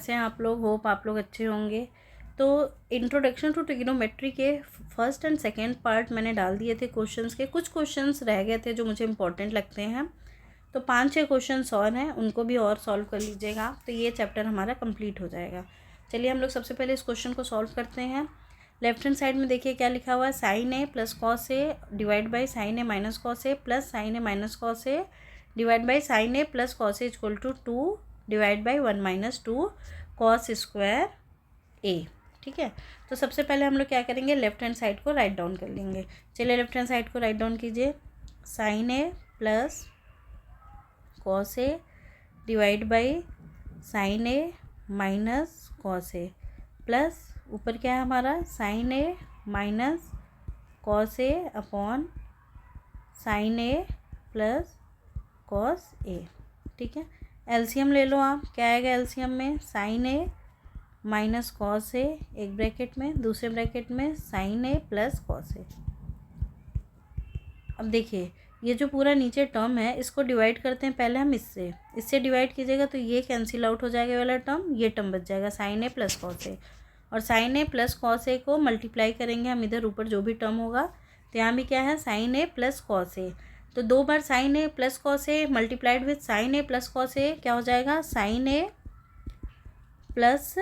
कैसे हैं आप लोग? होप आप लोग अच्छे होंगे। तो इंट्रोडक्शन टू ट्रिग्नोमेट्री के फर्स्ट एंड सेकेंड पार्ट मैंने डाल दिए थे क्वेश्चंस के। कुछ क्वेश्चंस रह गए थे जो मुझे इंपॉर्टेंट लगते हैं, तो 5-6 क्वेश्चंस और हैं, उनको भी और सॉल्व कर लीजिएगा, तो ये चैप्टर हमारा कंप्लीट हो जाएगा। चलिए हम लोग सबसे पहले इस क्वेश्चन को सॉल्व करते हैं। लेफ्ट हैंड साइड में देखिए क्या लिखा हुआ है, sine A plus cos A divide by sine A minus cos A plus sine A minus cos A divide by sine A plus cos A equal to 2 divide by 1 minus 2 cos square A. ठीक है, तो सबसे पहले हम लोग क्या करेंगे, left hand side को राइट डाउन कर लेंगे। चलिए लेफ्ट हैंड साइड को राइट डाउन कीजिए। Sine A plus cos A divide by sine A minus cos A plus ऊपर क्या है हमारा, sign A minus cos A upon sine A plus cos A. ठीक है, एलसीएम ले लो आप, क्या आएगा एलसीएम में, साइन ए माइनस कॉस ए एक ब्रैकेट में, दूसरे ब्रैकेट में sine A plus cos A. अब देखिए ये जो पूरा नीचे टर्म है इसको डिवाइड करते हैं पहले हम इससे डिवाइड कीजिएगा तो ये कैंसिल आउट हो जाएगा वाला टर्म, ये टर्म बच जाएगा sine A plus cos A. और sign A plus cos A को मल्टीप्लाई करेंगे हम इधर ऊपर जो भी टर्म होगा, तो यहाँ भी क्या है sine A plus cos A, तो 2 बार sine A plus cos A multiplied with sine A plus cos A क्या हो जाएगा, sine A plus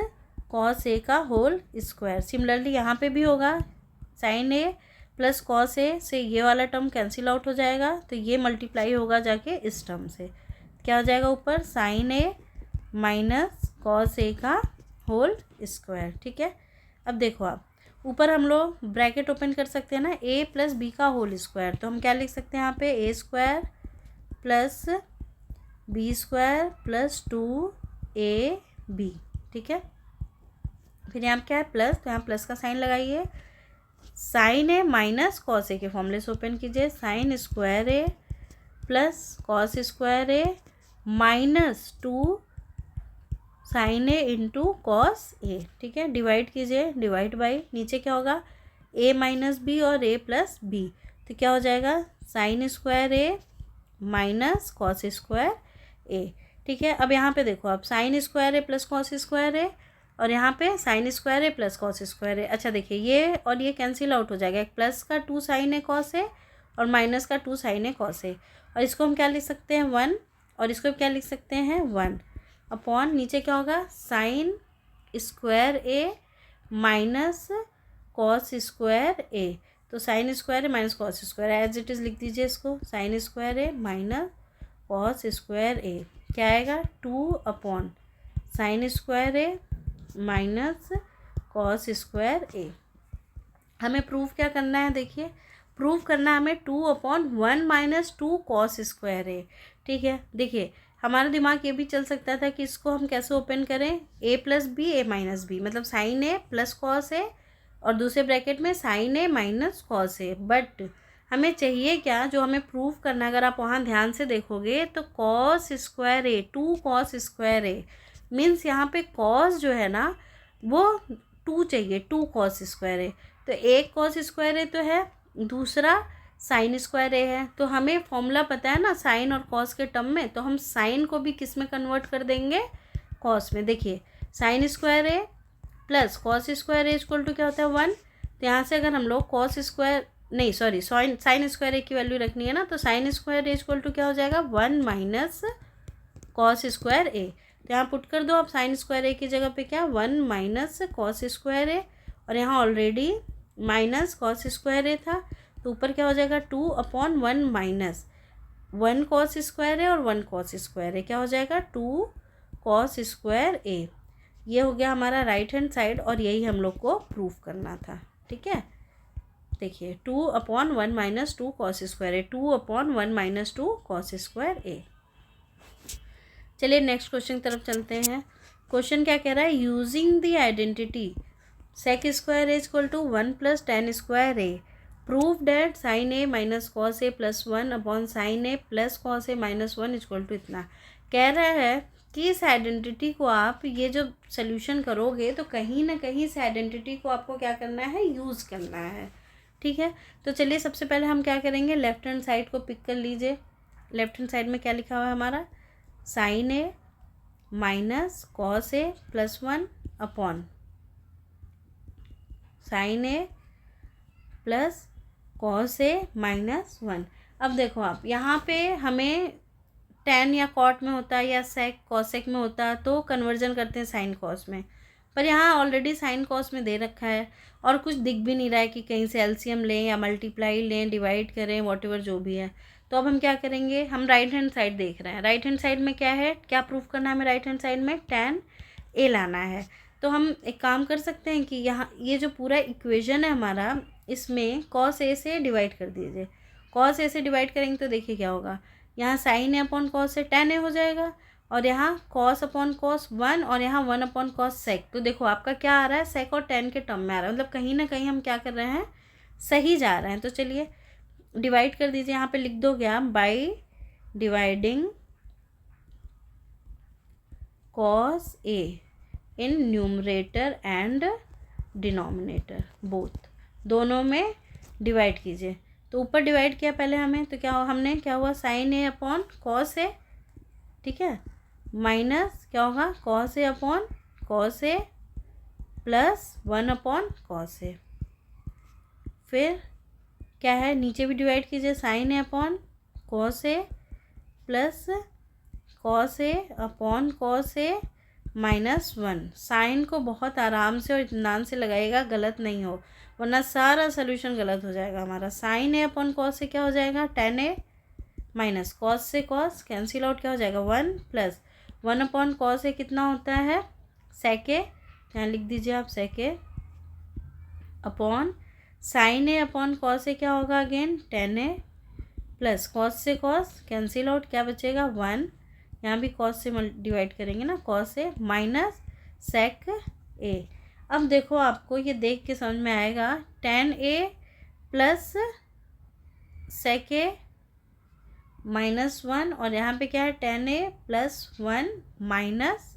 cos A का होल स्क्वायर। सिमिलरली यहाँ पे भी होगा, साइन ए प्लस कॉस ए से ये वाला टर्म कैंसिल आउट हो जाएगा, तो ये मल्टीप्लाई होगा जाके इस टर्म से, क्या हो जाएगा ऊपर sign A minus cos A का होल स्क्वायर। ठीक है, अब देखो आप ऊपर हम लोग ब्रैकेट ओपन कर सकते हैं ना, ए प्लस बी का होल स्क्वायर, तो हम क्या लिख सकते हैं यहाँ पे, A square plus B square plus 2ab। ठीक है, फिर यहाँ क्या है प्लस, तो यहाँ प्लस का साइन लगाइए। साइन ए माइनस कॉस ए के फॉर्मूले से ओपन कीजिए, sign square A plus cos square A minus 2 sign A into cos A. ठीक है, डिवाइड कीजिए, डिवाइड बाई नीचे क्या होगा, ए माइनस बी और ए प्लस बी, तो क्या हो जाएगा sign square A minus cos square A. ठीक है, अब यहाँ पे देखो आप sign square A plus cos square ए और यहाँ पे sign square A plus cos square ए। अच्छा देखिए ये और ये कैंसिल आउट हो जाएगा, एक प्लस का 2 साइन ए कॉस ए और माइनस का 2 साइन ए कॉस ए, और इसको हम क्या लिख सकते हैं 1 और इसको क्या लिख सकते हैं 1 अपॉन नीचे क्या होगा sine square A minus cos square A, तो sine square A minus cos square as it is लिख दीजिए इसको, sine square A minus cos square A क्या आएगा 2 upon sine square A minus cos square A. हमें proof क्या करना है, देखिए प्रूफ करना है हमें 2 upon 1 minus 2 cos square A. ठीक है, देखिए हमारा दिमाग ये भी चल सकता था कि इसको हम कैसे ओपन करें, A plus B A minus B, मतलब sine A plus cos A और दूसरे ब्रैकेट में sine A minus cos A, but हमें चाहिए क्या जो हमें प्रूफ करना है, अगर आप वहाँ ध्यान से देखोगे तो कॉस स्क्वायर ए 2 कॉस स्क्वायर ए मीन्स यहाँ पे कॉस जो है ना वो 2 चाहिए, 2 कॉस स्क्वायर ए, तो एक कॉस स्क्वायर ए तो है, दूसरा साइन स्क्वायर ए है, तो हमें फॉर्मूला पता है ना साइन और कॉस के टर्म में, तो हम साइन को भी किस में कन्वर्ट कर देंगे, कॉस में। देखिए sine square A plus cos square A equal to क्या होता है 1, तो यहाँ से अगर हम लोग कॉस स्क्वायर नहीं सॉरी साइन स्क्वायर ए की वैल्यू रखनी है ना, तो sine square A equal to क्या हो जाएगा 1 माइनस कॉस स्क्वायर ए, तो यहाँ पुट कर दो आप साइन स्क्वायर ए की जगह पे क्या 1 माइनस कॉस स्क्वायर ए, और यहाँ ऑलरेडी माइनस कॉस स्क्वायर ए था, तो ऊपर क्या हो जाएगा 2 अपॉन 1 माइनस 1 कॉस स्क्वायर ए और 1 कॉस स्क्वायर ए, क्या हो जाएगा 2 कॉस स्क्वायर ए। ये हो गया हमारा राइट हैंड साइड और यही हम लोग को प्रूफ करना था। ठीक है, देखिए 2 अपॉन 1 माइनस 2 कॉस स्क्वायर ए, 2 अपॉन 1 माइनस 2 कॉस स्क्वायर ए। चलिए नेक्स्ट क्वेश्चन की तरफ चलते हैं। क्वेश्चन क्या कह रहा है, using the identity sec square A equal to 1 plus tan square A prove that sine A minus cos A plus 1 upon sine A plus cos A minus 1 equal to इतना। कह रहा है कि इस आइडेंटिटी को आप ये जो सोल्यूशन करोगे तो कहीं ना कहीं इस आइडेंटिटी को आपको क्या करना है, यूज़ करना है। ठीक है, तो चलिए सबसे पहले हम क्या करेंगे, लेफ्ट हैंड साइड को पिक कर लीजिए। लेफ्ट हैंड साइड में क्या लिखा हुआ है हमारा, sign A minus cos A plus 1 upon sine A plus cos A minus 1। अब देखो आप यहाँ पे हमें टेन या कॉट में होता है या सेक कॉसेक में होता है तो कन्वर्जन करते हैं साइन कॉस में, पर यहाँ ऑलरेडी साइन कॉस में दे रखा है और कुछ दिख भी नहीं रहा है कि कहीं से एलसीएम लें या मल्टीप्लाई लें, डिवाइड करें, वॉटेवर जो भी है। तो अब हम क्या करेंगे, हम राइट हैंड साइड देख रहे हैं, राइट हैंड साइड में क्या है, क्या प्रूफ करना है हमें, राइट हैंड साइड में टेन ए लाना है। तो हम एक काम कर सकते हैं कि यहाँ ये जो पूरा इक्वेशन है हमारा, इसमें कॉस ए से डिवाइड कर दीजिए। कॉस ए से डिवाइड करेंगे तो देखिए क्या होगा, यहाँ साइन ए अपॉन कॉस से टेन ए हो जाएगा और यहाँ कॉस अपॉन कॉस 1 और यहाँ 1 अपॉन कॉस सेक। तो देखो आपका क्या आ रहा है, सेक और टेन के टर्म में आ रहा है, मतलब कहीं ना कहीं हम क्या कर रहे हैं, सही जा रहे हैं। तो चलिए डिवाइड कर दीजिए, यहाँ पे लिख दोगे आप by dividing cos A in numerator and denominator both, दोनों में डिवाइड कीजिए। तो ऊपर डिवाइड किया पहले हमें, तो क्या हमने क्या हुआ, sign A upon cos A, ठीक है, माइनस क्या होगा, cos A upon cos A plus 1 upon cos A. फिर क्या है, नीचे भी डिवाइड कीजिए, sine A upon cos A plus cos A upon cos A minus 1। Sign को बहुत आराम से और इत्मीनान से लगाइएगा, गलत नहीं हो, वरना सारा सोल्यूशन गलत हो जाएगा हमारा। साइन ए अपॉन कॉस से क्या हो जाएगा, टेन ए माइनस कॉस से कॉस कैंसिल आउट, क्या हो जाएगा 1 प्लस 1 अपॉन कॉस ए कितना होता है, सेक ए, यहाँ लिख दीजिए आप सेक ए upon sine A upon cos A क्या होगा again ten A plus cos से कॉस कैंसिल आउट, क्या बचेगा 1, यहाँ भी कॉस से डिवाइड करेंगे ना, कॉस ए माइनस सेक ए। अब देखो आपको ये देख के समझ में आएगा, ten A plus sec A minus 1 और यहाँ पे क्या है, ten A plus 1 minus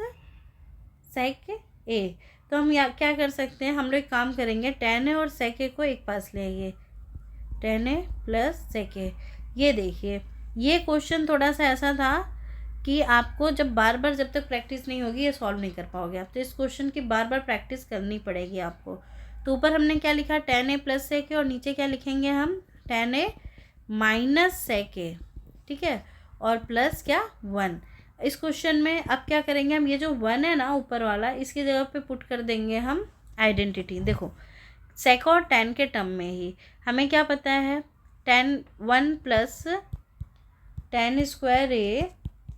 sec ए। तो हम क्या कर सकते हैं, हम लोग एक काम करेंगे, टेन ए और सेक ए को एक पास ले आइए, टेन ए प्लस सेक ए। ये देखिए ये क्वेश्चन थोड़ा सा ऐसा था कि आपको जब बार बार जब तक प्रैक्टिस नहीं होगी ये सॉल्व नहीं कर पाओगे आप, तो इस क्वेश्चन की बार बार प्रैक्टिस करनी पड़ेगी आपको। तो ऊपर हमने क्या लिखा, टेन ए प्लस सेक ए, और नीचे क्या लिखेंगे हम, टेन ए माइनस सेक ए, ठीक है, और प्लस क्या 1। इस क्वेश्चन में अब क्या करेंगे हम, ये जो 1 है ना ऊपर वाला, इसकी जगह पे पुट कर देंगे हम आइडेंटिटी। देखो सेक और टेन के टर्म में ही हमें क्या पता है, 1 plus tan square A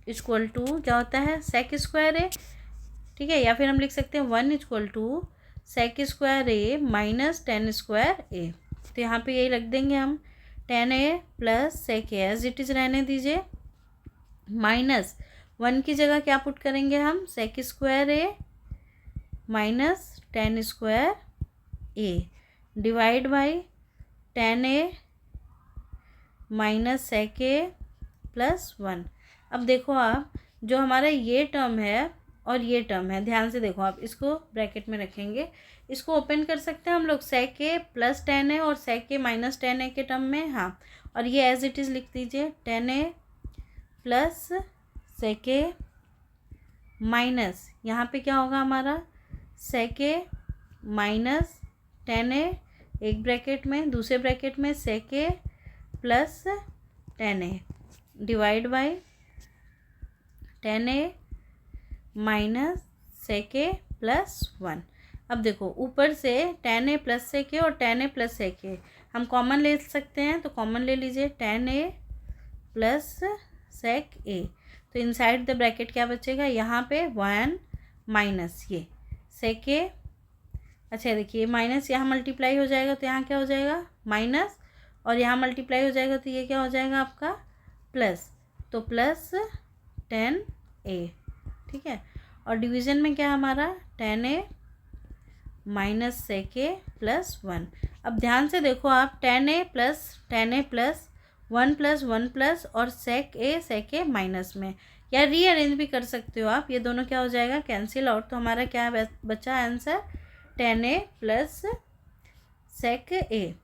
equal to क्या होता है, सेक स्क्वायर ए, ठीक है, या फिर हम लिख सकते हैं 1 equal to sec square A minus tan square A. तो यहाँ पे यही रख देंगे हम, tan A plus sec A as it is रहने दीजिए, माइनस 1 की जगह क्या पुट करेंगे हम, sec square A minus tan square A divide by tan A minus sec A plus 1। अब देखो आप, जो हमारा ये टर्म है और ये टर्म है, ध्यान से देखो आप, इसको ब्रैकेट में रखेंगे, इसको ओपन कर सकते हैं हम लोग, सेक ए प्लस टेन ए और सेक ए माइनस टेन ए के टर्म में, हाँ, और ये एज इट इज़ लिख दीजिए, ten A plus sec A minus, यहाँ पे क्या होगा हमारा, सेक ए माइनस टेन ए, एक ब्रैकेट में, दूसरे ब्रैकेट में sec A plus tan A divide by tan A minus sec A plus 1। अब देखो ऊपर से टेन ए प्लस सेक ए और टेन ए प्लस सेक ए हम कॉमन ले सकते हैं, तो कॉमन ले लीजिए, टेन ए प्लस सेक ए। तो इनसाइड द ब्रैकेट क्या बचेगा, यहाँ पे 1 माइनस ये सेक ए, अच्छा देखिए माइनस यहाँ मल्टीप्लाई हो जाएगा तो यहाँ क्या हो जाएगा माइनस, और यहाँ मल्टीप्लाई हो जाएगा तो ये क्या हो जाएगा आपका प्लस, तो प्लस टेन ए, ठीक है, और डिवीज़न में क्या हमारा ten A minus sec A plus 1। अब ध्यान से देखो आप, ten A plus 1 plus 1 plus और सेक ए माइनस में, या रीअरेंज भी कर सकते हो आप, ये दोनों क्या हो जाएगा कैंसिल आउट, तो हमारा क्या बचा answer, ten A plus sec ए,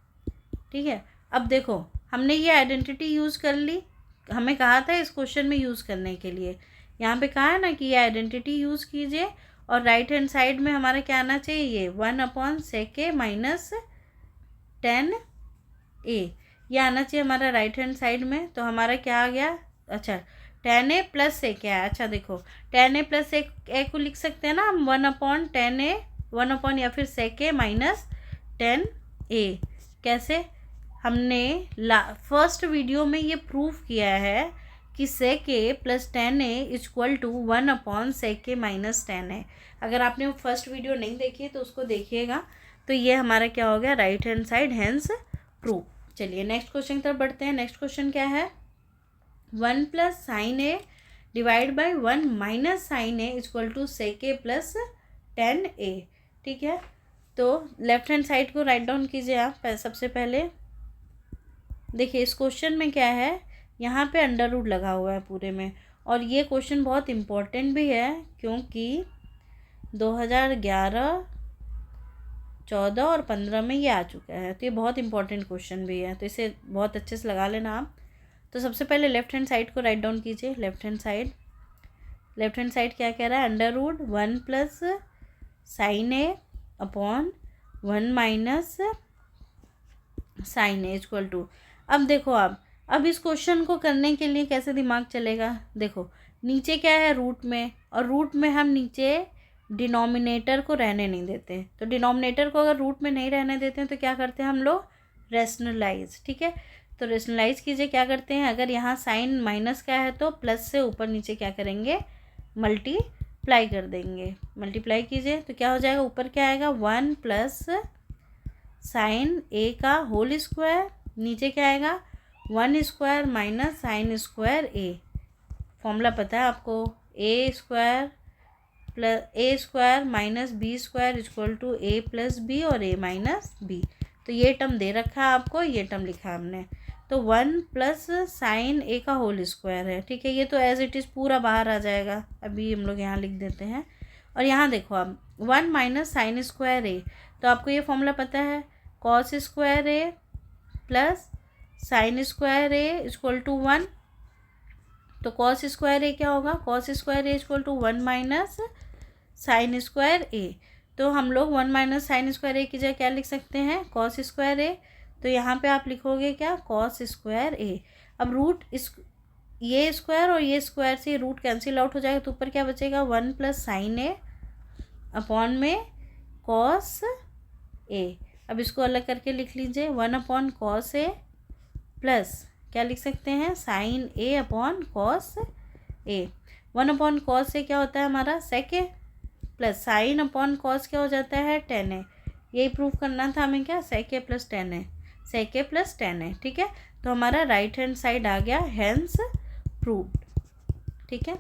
ठीक है। अब देखो हमने ये आइडेंटिटी यूज़ कर ली, हमें कहा था इस क्वेश्चन में यूज़ करने के लिए, यहाँ पे कहा है ना कि ये आइडेंटिटी यूज़ कीजिए, और राइट हैंड साइड में हमारा क्या आना चाहिए, ये 1/sec माइनस 10a, ये आना चाहिए हमारा राइट हैंड साइड में। तो हमारा क्या आ गया, अच्छा 10a प्लस a क्या है, अच्छा देखो 10a प्लस a को लिख सकते हैं ना हम 1/10a, 1 या फिर sec a माइनस 10a। कैसे, हमने फर्स्ट वीडियो में ये प्रूव किया है कि sec a plus 10a equal to 1/sec a minus 10a। अगर आपने वो फर्स्ट वीडियो नहीं देखी है तो उसको देखिएगा। तो ये हमारा क्या हो गया, right hand side hence prove. चलिए नेक्स्ट क्वेश्चन की तरफ बढ़ते हैं। नेक्स्ट क्वेश्चन क्या है, 1 plus sine A divide by 1 minus sine A equal to sec a plus 10a। ठीक है, तो लेफ्ट हैंड साइड को राइट डाउन कीजिए आप। सबसे पहले देखिए इस क्वेश्चन में क्या है, यहाँ पे अंडर रूट लगा हुआ है पूरे में, और ये क्वेश्चन बहुत इम्पोर्टेंट भी है क्योंकि 2011, 14 और 15 में ये आ चुका है। तो ये बहुत इंपॉर्टेंट क्वेश्चन भी है, तो इसे बहुत अच्छे से लगा लेना आप। तो सबसे पहले लेफ्ट हैंड साइड को राइट डाउन कीजिए। लेफ्ट हैंड साइड क्या कह रहा है, under root 1 plus sine A upon 1 minus sine A equal to. अब देखो आप, अब इस क्वेश्चन को करने के लिए कैसे दिमाग चलेगा, देखो नीचे क्या है रूट में, और रूट में हम नीचे डिनोमिनेटर को रहने नहीं देते। तो डिनोमिनेटर को अगर रूट में नहीं रहने देते हैं तो क्या करते हैं हम लोग, रेशनलाइज। ठीक है, तो रेशनलाइज कीजिए। क्या करते हैं, अगर यहाँ साइन माइनस का है तो प्लस से ऊपर नीचे क्या करेंगे, मल्टीप्लाई कर देंगे। मल्टीप्लाई कीजिए तो क्या हो जाएगा, ऊपर क्या आएगा 1 प्लस साइन ए का होल स्क्वायर, नीचे क्या आएगा 1 square minus sine square A. Formula पता है आपको, A square minus B square equal to A plus B और ए माइनस बी। तो ये टर्म दे रखा है आपको, ये टर्म लिखा हमने। तो 1 प्लस साइन ए का होल स्क्वायर है। ठीक है, ये तो एज इट इज़ पूरा बाहर आ जाएगा, अभी हम लोग यहाँ लिख देते हैं। और यहाँ देखो आप 1 माइनस साइन स्क्वायर ए, तो आपको ये फॉर्मूला पता है, cos square A plus sine square A equal to 1। तो कॉस स्क्वायर ए क्या होगा, cos square A equal to 1 minus sine square A. तो हम लोग 1 माइनस साइन स्क्वायर ए की जगह क्या लिख सकते हैं, कॉस स्क्वायर ए। तो यहाँ पे आप लिखोगे क्या, कॉस स्क्वायर ए। अब रूट इस ये स्क्वायर और ये स्क्वायर से रूट कैंसिल आउट हो जाएगा, तो ऊपर क्या बचेगा 1 प्लस साइन ए अपॉन में कॉस ए। अब इसको अलग करके लिख लीजिए, 1 अपॉन कॉस ए प्लस क्या लिख सकते हैं, sign A upon cos A. 1 upon cos A क्या होता है हमारा, सेक A, plus sine upon cos क्या हो जाता है, टेन ए। यही प्रूव करना था हमें, क्या सेक A plus 10 A, sec A plus 10 ए। ठीक है, तो हमारा राइट हैंड साइड आ गया हेंस प्रूव्ड। ठीक है,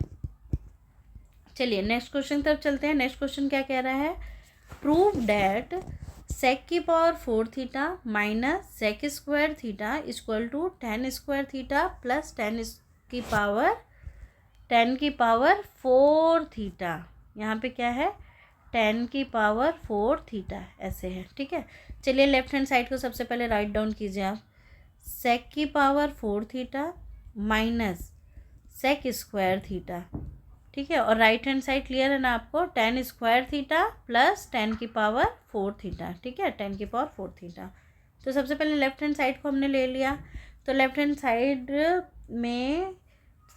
चलिए नेक्स्ट क्वेश्चन तरफ चलते हैं। नेक्स्ट क्वेश्चन क्या कह रहा है, प्रूव डैट सेक की power 4 theta minus sec square theta equal to 10 square theta plus 10 की पावर 4 थीटा। यहाँ पे क्या है, 10 की पावर 4 थीटा ऐसे है। ठीक है, चलिए लेफ्ट हैंड साइड को सबसे पहले राइट डाउन कीजिए आप। सेक की power 4 theta minus sec square theta. ठीक है, और राइट हैंड साइड क्लियर है ना आपको, 10 स्क्वायर थीटा प्लस 10 की पावर 4 थीटा। ठीक है, 10 की पावर 4 थीटा। तो सबसे पहले लेफ्ट हैंड साइड को हमने ले लिया। तो लेफ्ट हैंड साइड में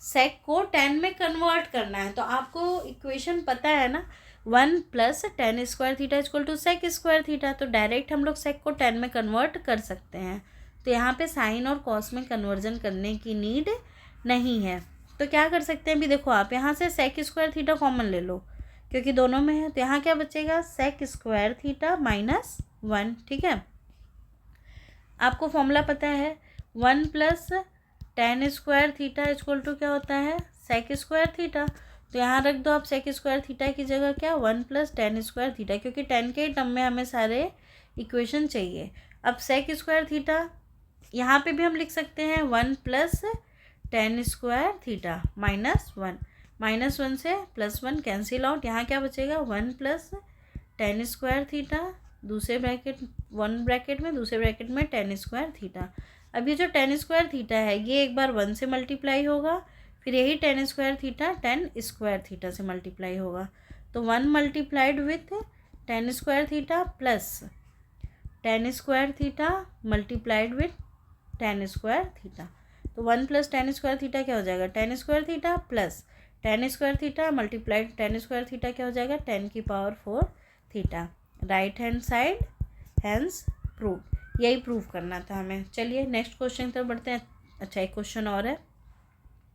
सेक को 10 में कन्वर्ट करना है। तो आपको इक्वेशन पता है ना, 1 plus 10 square theta equal to sec square theta. तो डायरेक्ट हम लोग सेक को 10 में कन्वर्ट कर सकते हैं। तो यहाँ पे साइन और कॉस में कन्वर्जन करने की नीड नहीं है। तो क्या कर सकते हैं, अभी देखो आप यहाँ से सेक स्क्वायर थीटा कॉमन ले लो क्योंकि दोनों में है। तो यहाँ क्या बचेगा, सेक स्क्वायर थीटा माइनस 1। ठीक है, आपको फॉर्मूला पता है, 1 plus 10 square theta equal to क्या होता है, सेक स्क्वायर थीटा। तो यहाँ रख दो आप सेक स्क्वायर थीटा की जगह क्या, 1 प्लस 10 स्क्वायर थीटा, क्योंकि 10 के टर्म में हमें सारे इक्वेशन चाहिए। अब सेक स्क्वायर थीटा यहाँ पे भी हम लिख सकते हैं 1 plus 10 square theta minus 1। Minus 1 से प्लस 1 कैंसिल आउट, यहाँ क्या बचेगा 1 प्लस 10 स्क्वायर थीटा, दूसरे ब्रैकेट 1 ब्रैकेट में, दूसरे ब्रैकेट में 10 स्क्वायर थीटा। अब ये जो 10 स्क्वायर थीटा है ये एक बार 1 से मल्टीप्लाई होगा, फिर यही tan square theta tan square theta से मल्टीप्लाई होगा, तो 1 multiplied with tan square theta plus tan square theta multiplied with tan square theta. तो 1 प्लस टेन स्क्वायर थीटा क्या हो जाएगा, tan square theta plus tan square theta multiplied tan square theta क्या हो जाएगा, 10 की power 4 theta. Right hand side hence prove, यही prove करना था हमें। चलिए नेक्स्ट क्वेश्चन की तरफ बढ़ते हैं। अच्छा एक क्वेश्चन और है।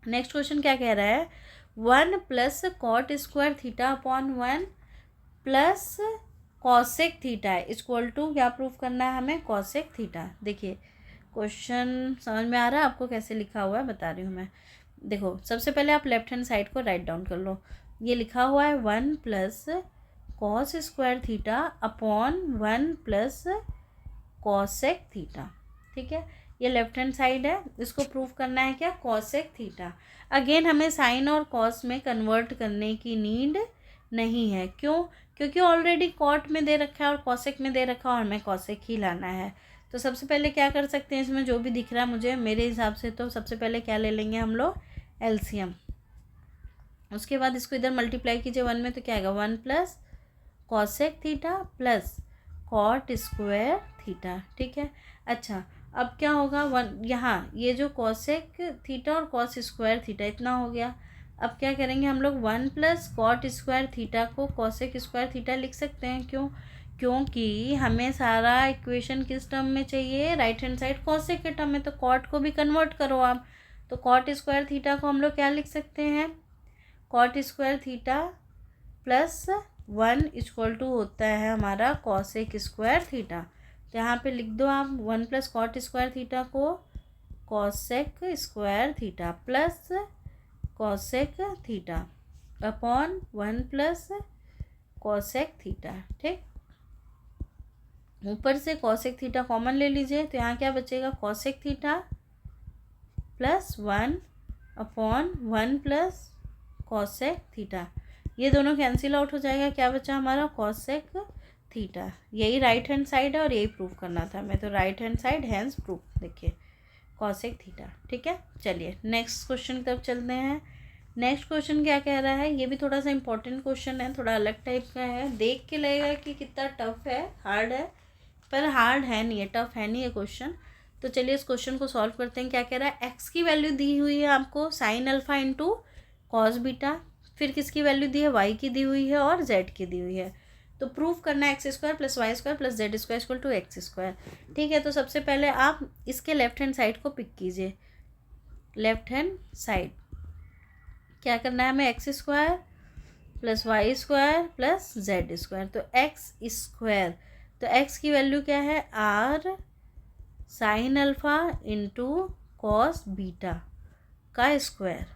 नेक्स्ट क्वेश्चन क्या कह रहा है, 1 plus cot square theta upon 1 plus cosec theta है इक्वल टू, क्या प्रूव करना है हमें, कॉसेक थीटा। देखिए क्वेश्चन समझ में आ रहा है आपको कैसे लिखा हुआ है, बता रही हूँ मैं। देखो सबसे पहले आप लेफ्ट हैंड साइड को राइट डाउन कर लो। ये लिखा हुआ है 1 plus cos square theta upon 1 plus cosec theta, ठीक है। ये लेफ्ट हैंड साइड है, इसको प्रूव करना है क्या, कॉसेक थीटा। अगेन हमें साइन और कॉस में कन्वर्ट करने की नीड नहीं है, क्यों, क्योंकि ऑलरेडी कॉट में दे रखा है और कॉसेक में दे रखा है और हमें कॉसेक ही लाना है। तो सबसे पहले क्या कर सकते हैं, इसमें जो भी दिख रहा है मुझे मेरे हिसाब से, तो सबसे पहले क्या ले लेंगे हम लोग, एलसीएम। उसके बाद इसको इधर मल्टीप्लाई कीजिए 1 में, तो क्या आएगा, 1 plus cosec theta plus cot square theta, ठीक है। अच्छा अब क्या होगा, 1 यहाँ ये जो कॉसेक थीटा और कॉस स्क्वायर थीटा इतना हो गया। अब क्या करेंगे हम लोग, 1 प्लस कॉट स्क्वायर थीटा को कॉसेक स्क्वायर थीटा लिख सकते हैं, क्यों, क्योंकि हमें सारा इक्वेशन किस टर्म में चाहिए, राइट हैंड साइड कॉसेक के टर्म में। तो कॉट को भी कन्वर्ट करो आप, तो कॉट स्क्वायर थीटा को हम लोग क्या लिख सकते हैं, cot square theta plus 1 equal to होता है हमारा कॉसेक स्क्वायर थीटा। तो यहाँ पे लिख दो आप 1 प्लस कॉट स्क्वायर थीटा को cosec square theta plus cosec theta upon 1 plus cosec theta, ठीक। ऊपर से कॉसेक थीटा कॉमन ले लीजिए, तो यहाँ क्या बचेगा, cosec theta plus 1 upon 1 plus cosec theta. ये दोनों कैंसिल आउट हो जाएगा, क्या बचा हमारा, कॉसेक थीटा। यही राइट हैंड साइड है और यही प्रूव करना था हमें, तो right hand side hence proof, देखिए कॉसेक थीटा, ठीक है। चलिए नेक्स्ट क्वेश्चन की तरफ चलते हैं। नेक्स्ट क्वेश्चन क्या कह रहा है, ये भी थोड़ा सा इंपॉर्टेंट क्वेश्चन है, थोड़ा अलग टाइप का है। देख के लगेगा कि कितना टफ है, हार्ड है, पर हार्ड है नहीं है, टफ है नहीं ये क्वेश्चन। तो चलिए इस क्वेश्चन को सॉल्व करते हैं। क्या कह रहा है, एक्स की वैल्यू दी हुई है आपको sign alpha into cos beta, फिर किसकी वैल्यू दी है, वाई की दी हुई है और जेड की दी हुई है। तो प्रूफ करना है x square plus y square plus z square equal to x square, ठीक है। तो सबसे पहले आप इसके लेफ्ट हैंड साइड को पिक कीजिए। लेफ्ट हैंड साइड क्या करना है हमें, x square plus y square plus z square. तो एक्स स्क्वायर, तो एक्स की वैल्यू क्या है, r sine alpha into cos beta का स्क्वायर,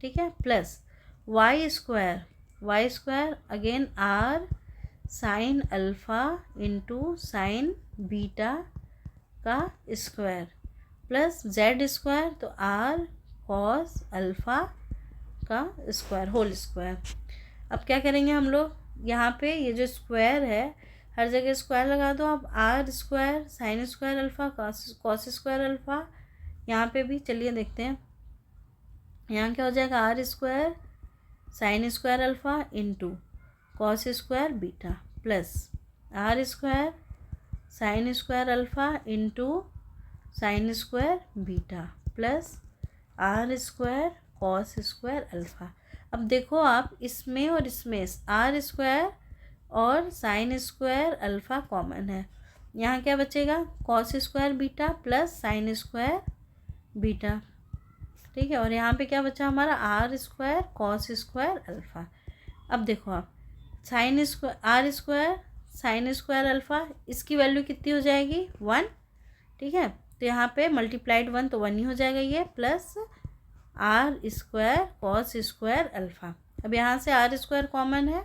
ठीक है, plus y square again r sine alpha into sign beta का स्क्वायर प्लस जेड स्क्वायर, तो आर कॉस अल्फा का स्क्वायर होल स्क्वायर। अब क्या करेंगे हम लोग, यहाँ पे ये जो स्क्वायर है हर जगह स्क्वायर लगा दो आप, r square sine square alpha cos square alpha. यहाँ पे भी चलिए देखते हैं, यहाँ क्या हो जाएगा, r square sine square alpha into cos square beta plus r square sine square alpha into sine square beta plus r square cos square alpha. अब देखो आप इसमें और इसमें आर स्क्वायर और साइन स्क्वायर अल्फा कॉमन है, यहाँ क्या बचेगा, cos square beta plus sine square beta, ठीक है। और यहाँ पे क्या बचा हमारा, r square cos square alpha. अब देखो आप sine square r square sine square alpha, इसकी वैल्यू कितनी हो जाएगी, 1, ठीक है। तो यहाँ पे मल्टीप्लाइड 1 तो 1 ही हो जाएगा ये, plus r square cos square alpha. अब यहाँ से आर स्क्वायर कॉमन है,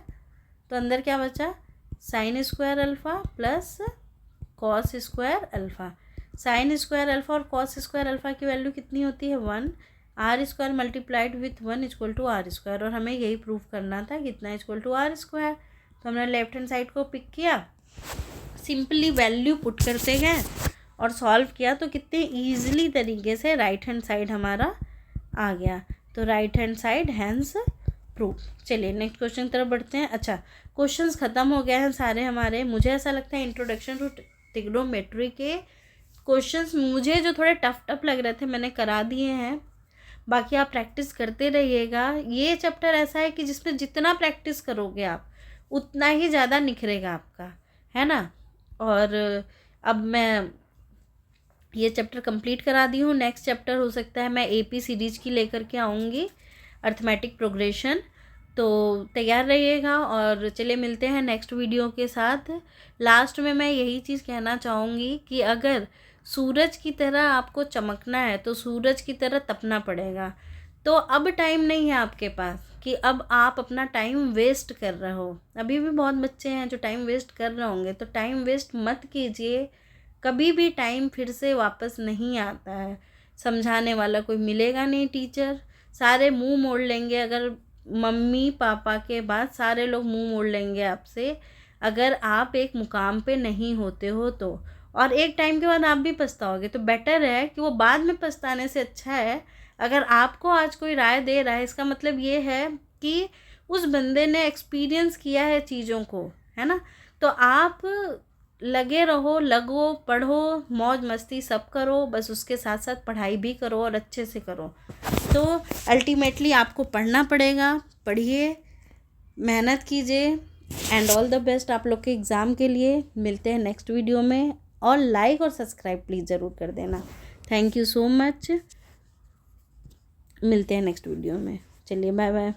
तो अंदर क्या बचा, sine square alpha plus cos square alpha. Sine square alpha और कॉस स्क्वायर अल्फा की वैल्यू कितनी होती है, 1, r square multiplied with 1 equal to r square, और हमें यही प्रूफ करना था कितना इक्वल टू आर स्क्वायर। तो हमने लेफ्ट हैंड साइड को पिक किया, सिंपली वैल्यू पुट करते गए और सॉल्व किया, तो कितने ईजिली तरीके से राइट हैंड साइड हमारा आ गया। तो right hand side hence prove. चलिए नेक्स्ट क्वेश्चन की तरफ बढ़ते हैं। अच्छा, क्वेश्चंस ख़त्म हो गए हैं सारे हमारे। मुझे ऐसा लगता है इंट्रोडक्शन टू ट्रिग्नोमेट्री के क्वेश्चंस मुझे जो थोड़े टफ लग रहे थे मैंने करा दिए हैं। बाकी आप प्रैक्टिस करते रहिएगा। ये चैप्टर ऐसा है कि जिसमें जितना प्रैक्टिस करोगे आप उतना ही ज़्यादा निखरेगा आपका, है ना। और अब मैं ये चैप्टर कंप्लीट करा दी हूँ। नेक्स्ट चैप्टर हो सकता है मैं AP सीरीज की लेकर के आऊँगी, अर्थमेटिक प्रोग्रेशन। तो तैयार रहिएगा और चलिए मिलते हैं नेक्स्ट वीडियो के साथ। लास्ट में मैं यही चीज़ कहना चाहूँगी कि अगर सूरज की तरह आपको चमकना है तो सूरज की तरह तपना पड़ेगा। तो अब टाइम नहीं है आपके पास कि अब आप अपना टाइम वेस्ट कर रहे हो। अभी भी बहुत बच्चे हैं जो टाइम वेस्ट कर रहे होंगे, तो टाइम वेस्ट मत कीजिए। कभी भी टाइम फिर से वापस नहीं आता है। समझाने वाला कोई मिलेगा नहीं, टीचर सारे मुंह मोड़ लेंगे। अगर मम्मी पापा के बाद सारे लोग मुंह मोड़ लेंगे आपसे अगर आप एक मुकाम पे नहीं होते हो तो। और एक टाइम के बाद आप भी पछताओगे। तो बेटर है कि वो बाद में पछताने से अच्छा है अगर आपको आज कोई राय दे रहा है, इसका मतलब ये है कि उस बंदे ने एक्सपीरियंस किया है चीज़ों को, है ना। तो आप लगे रहो, लगो, पढ़ो, मौज मस्ती सब करो, बस उसके साथ साथ पढ़ाई भी करो और अच्छे से करो। तो अल्टीमेटली आपको पढ़ना पड़ेगा। पढ़िए, मेहनत कीजिए एंड ऑल द बेस्ट आप लोग के एग्ज़ाम के लिए। मिलते हैं नेक्स्ट वीडियो में और लाइक और सब्सक्राइब प्लीज़ ज़रूर कर देना। Thank you so much. मिलते हैं नेक्स्ट वीडियो में। चलिए बाय बाय।